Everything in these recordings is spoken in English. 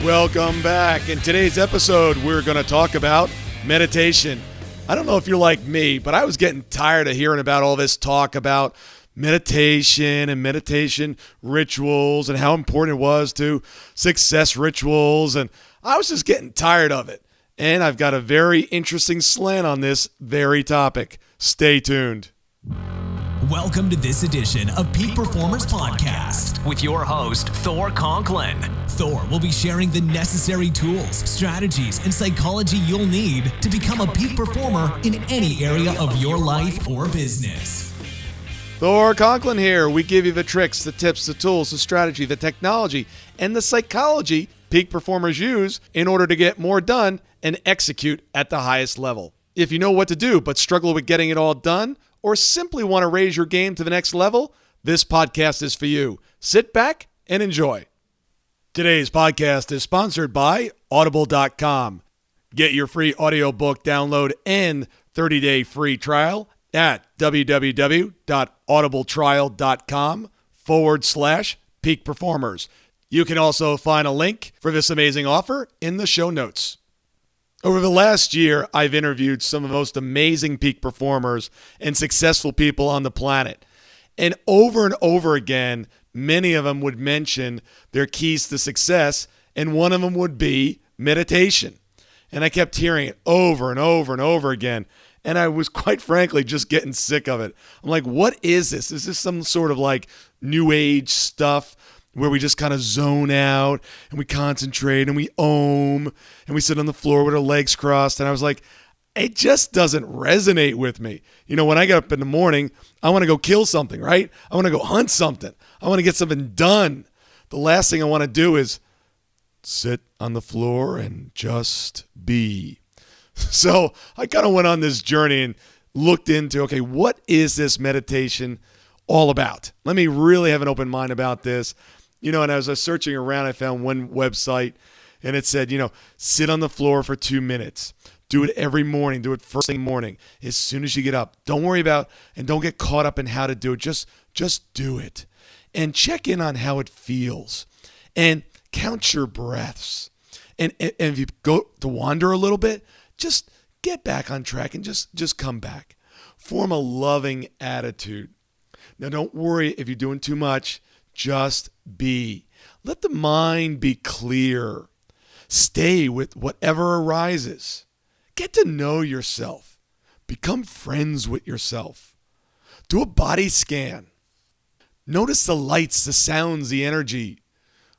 Welcome back. In today's episode, we're going to talk about meditation. I don't know if you're like me, but I was getting tired of hearing about all this talk about meditation and meditation rituals and how important it was to success rituals. And I was just getting tired of it. And I've got a very interesting slant on this very topic. Stay tuned. Welcome to this edition of Peak Performers Podcast with your host, Thor Conklin. Thor will be sharing the necessary tools, strategies, and psychology you'll need to become a peak performer in any area of your life or business. Thor Conklin here. We give you the tricks, the tips, the tools, the strategy, the technology, and the psychology peak performers use in order to get more done and execute at the highest level. If you know what to do but struggle with getting it all done, or simply want to raise your game to the next level, this podcast is for you. Sit back and enjoy. Today's podcast is sponsored by Audible.com. Get your free audiobook download and 30-day free trial at www.audibletrial.com/peak performers. You can also find a link for this amazing offer in the show notes. Over the last year, I've interviewed some of the most amazing peak performers and successful people on the planet. And over again, many of them would mention their keys to success, and one of them would be meditation. And I kept hearing it over and over again. And I was quite frankly just getting sick of it. I'm like, what is this? Is this some sort of like new age stuff where we just kind of zone out and we concentrate and we and we sit on the floor with our legs crossed? And I was like, it just doesn't resonate with me. You know, when I get up in the morning, I want to go kill something, right? I want to go hunt something. I want to get something done. The last thing I want to do is sit on the floor and just be. So I kind of went on this journey and looked into, okay, what is this meditation all about? Let me really have an open mind about this. You know, and as I was searching around, I found one website and it said, you know, sit on the floor for 2 minutes. Do it every morning. Do it first thing morning as soon as you get up. Don't worry about and don't get caught up in how to do it. Just do it and check in on how it feels and count your breaths. And if you go to wander a little bit, just get back on track and just come back. Form a loving attitude. Now, don't worry if you're doing too much. Just be. Let the mind be clear. Stay with whatever arises. Get to know yourself. Become friends with yourself. Do a body scan. Notice the lights, the sounds, the energy.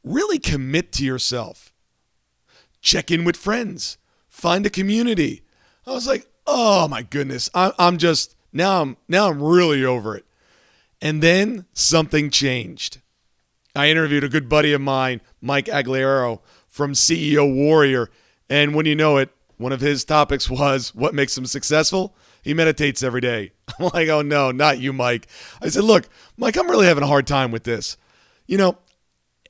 Really commit to yourself. Check in with friends. Find a community. I was like, oh my goodness. I'm just, now I'm really over it. And then something changed. I interviewed a good buddy of mine, Mike Aguilera from CEO Warrior. And when you know it, one of his topics was what makes him successful? He meditates every day. I'm like, oh no, not you, Mike. I said, look, Mike, I'm really having a hard time with this. You know,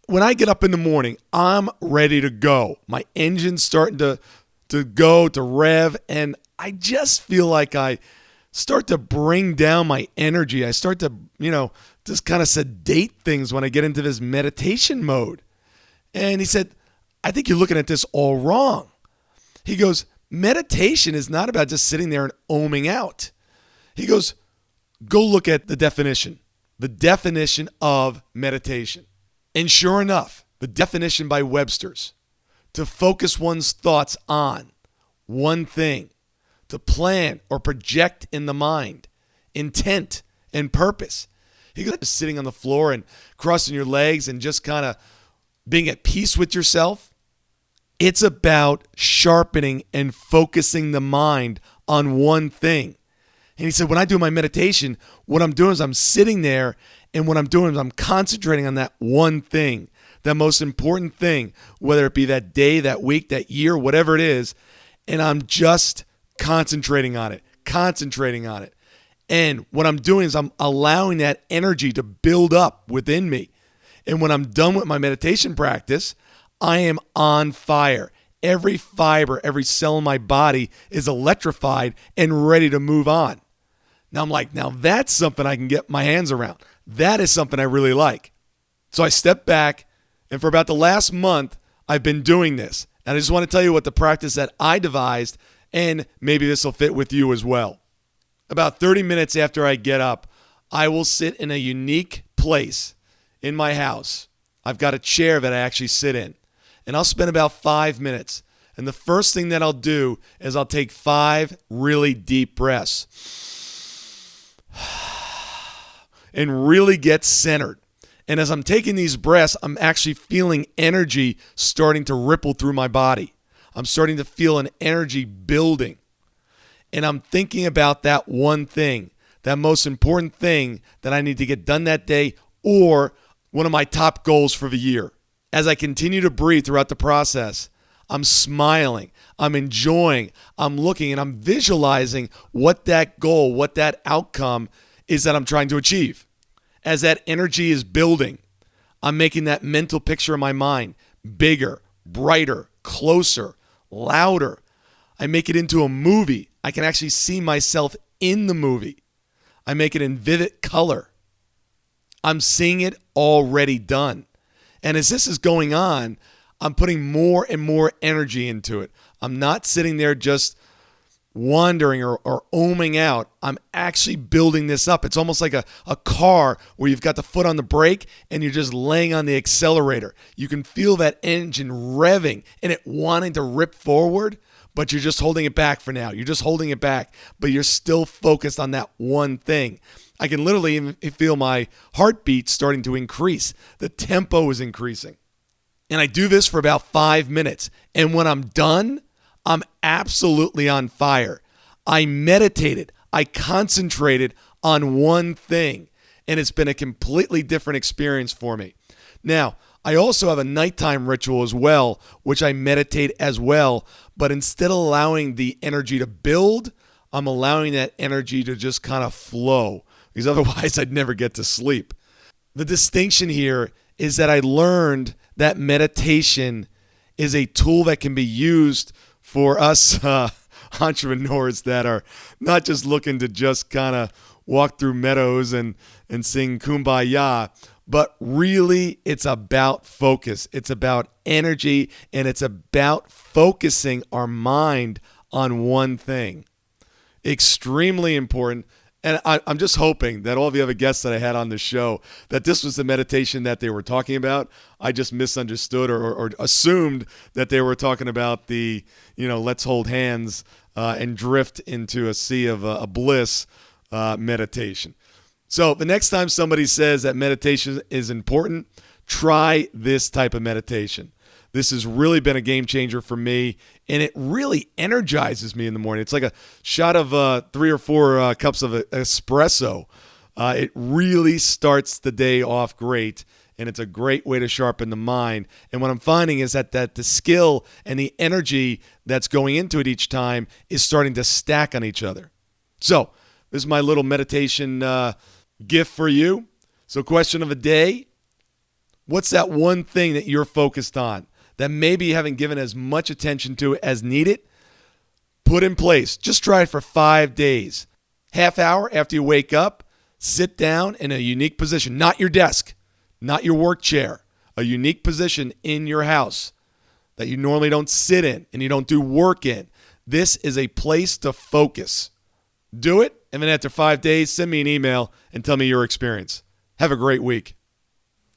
when I get up in the morning, I'm ready to go. My engine's starting to go, to rev, and I just feel like I start to bring down my energy. I start to, just kind of sedate things when I get into this meditation mode. And he said, I think you're looking at this all wrong. He goes, meditation is not about just sitting there and oming out. He goes, go look at the definition of meditation. And sure enough, the definition by Webster's, to focus one's thoughts on one thing, to plan or project in the mind, intent and purpose. He goes, just sitting on the floor and crossing your legs and just kind of being at peace with yourself. It's about sharpening and focusing the mind on one thing. And he said, when I do my meditation, what I'm doing is I'm sitting there, and what I'm doing is I'm concentrating on that one thing, that most important thing, whether it be that day, that week, that year, whatever it is, and I'm just concentrating on it. And what I'm doing is I'm allowing that energy to build up within me. And when I'm done with my meditation practice, I am on fire. Every fiber, every cell in my body is electrified and ready to move on. Now I'm like, now that's something I can get my hands around. That is something I really like. So I stepped back, and for about the last month, I've been doing this. And I just want to tell you what the practice that I devised, and maybe this will fit with you as well. About 30 minutes after I get up, I will sit in a unique place in my house. I've got a chair that I actually sit in. And I'll spend about 5 minutes. And the first thing that I'll do is I'll take 5 really deep breaths and really get centered. And as I'm taking these breaths, I'm actually feeling energy starting to ripple through my body. I'm starting to feel an energy building. And I'm thinking about that one thing, that most important thing that I need to get done that day, or one of my top goals for the year. As I continue to breathe throughout the process, I'm smiling, I'm enjoying, I'm looking, and I'm visualizing what that goal, what that outcome is that I'm trying to achieve. As that energy is building, I'm making that mental picture in my mind bigger, brighter, closer, louder. I make it into a movie. I can actually see myself in the movie. I make it in vivid color. I'm seeing it already done. And as this is going on, I'm putting more and more energy into it. I'm not sitting there just wandering or ohming out. I'm actually building this up. It's almost like a car where you've got the foot on the brake and you're just laying on the accelerator. You can feel that engine revving and it wanting to rip forward, but you're just holding it back for now. You're just holding it back, but you're still focused on that one thing. I can literally even feel my heartbeat starting to increase. The tempo is increasing. And I do this for about 5 minutes. And when I'm done, I'm absolutely on fire. I meditated. I concentrated on one thing. And it's been a completely different experience for me. Now, I also have a nighttime ritual as well, which I meditate as well. But instead of allowing the energy to build, I'm allowing that energy to just kind of flow. Because otherwise I'd never get to sleep. The distinction here is that I learned that meditation is a tool that can be used for us entrepreneurs that are not just looking to just kind of walk through meadows and sing Kumbaya, but really it's about focus. It's about energy, and it's about focusing our mind on one thing. Extremely important. And I'm just hoping that all the other guests that I had on the show, that this was the meditation that they were talking about. I just misunderstood or assumed that they were talking about the, let's hold hands and drift into a sea of bliss meditation. So the next time somebody says that meditation is important, try this type of meditation. This has really been a game changer for me, and it really energizes me in the morning. It's like a shot of 3 or 4 cups of espresso. It really starts the day off great, and it's a great way to sharpen the mind. And what I'm finding is that the skill and the energy that's going into it each time is starting to stack on each other. So this is my little meditation gift for you. So question of the day, what's that one thing that you're focused on that maybe you haven't given as much attention to as needed? Put in place. Just try it for 5 days. Half hour after you wake up, sit down in a unique position, not your desk, not your work chair, a unique position in your house that you normally don't sit in and you don't do work in. This is a place to focus. Do it, and then after 5 days, send me an email and tell me your experience. Have a great week.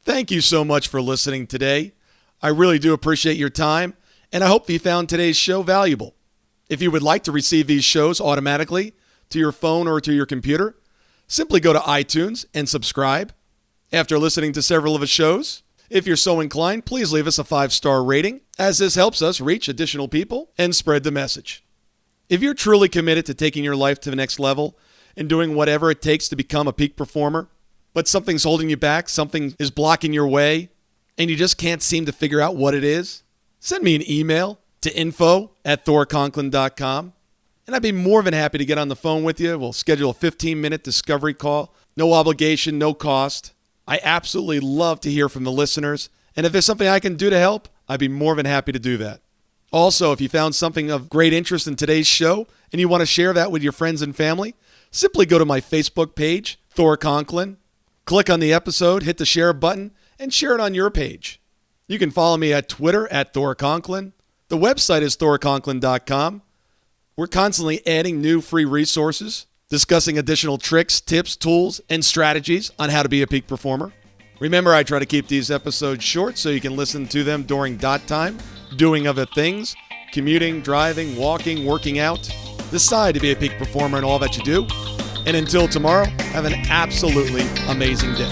Thank you so much for listening today. I really do appreciate your time, and I hope you found today's show valuable. If you would like to receive these shows automatically to your phone or to your computer, simply go to iTunes and subscribe. After listening to several of the shows, if you're so inclined, please leave us a 5-star rating, as this helps us reach additional people and spread the message. If you're truly committed to taking your life to the next level and doing whatever it takes to become a peak performer, but something's holding you back, something is blocking your way, and you just can't seem to figure out what it is, send me an email to info@thorconklin.com, and I'd be more than happy to get on the phone with you. We'll schedule a 15-minute discovery call. No obligation, no cost. I absolutely love to hear from the listeners, and if there's something I can do to help, I'd be more than happy to do that. Also, if you found something of great interest in today's show and you want to share that with your friends and family, simply go to my Facebook page, Thor Conklin, click on the episode, hit the share button, and share it on your page. You can follow me at Twitter at Thor Conklin. The website is thorconklin.com. We're constantly adding new free resources, discussing additional tricks, tips, tools, and strategies on how to be a peak performer. Remember, I try to keep these episodes short so you can listen to them during dot time, doing other things, commuting, driving, walking, working out. Decide to be a peak performer in all that you do. And until tomorrow, have an absolutely amazing day.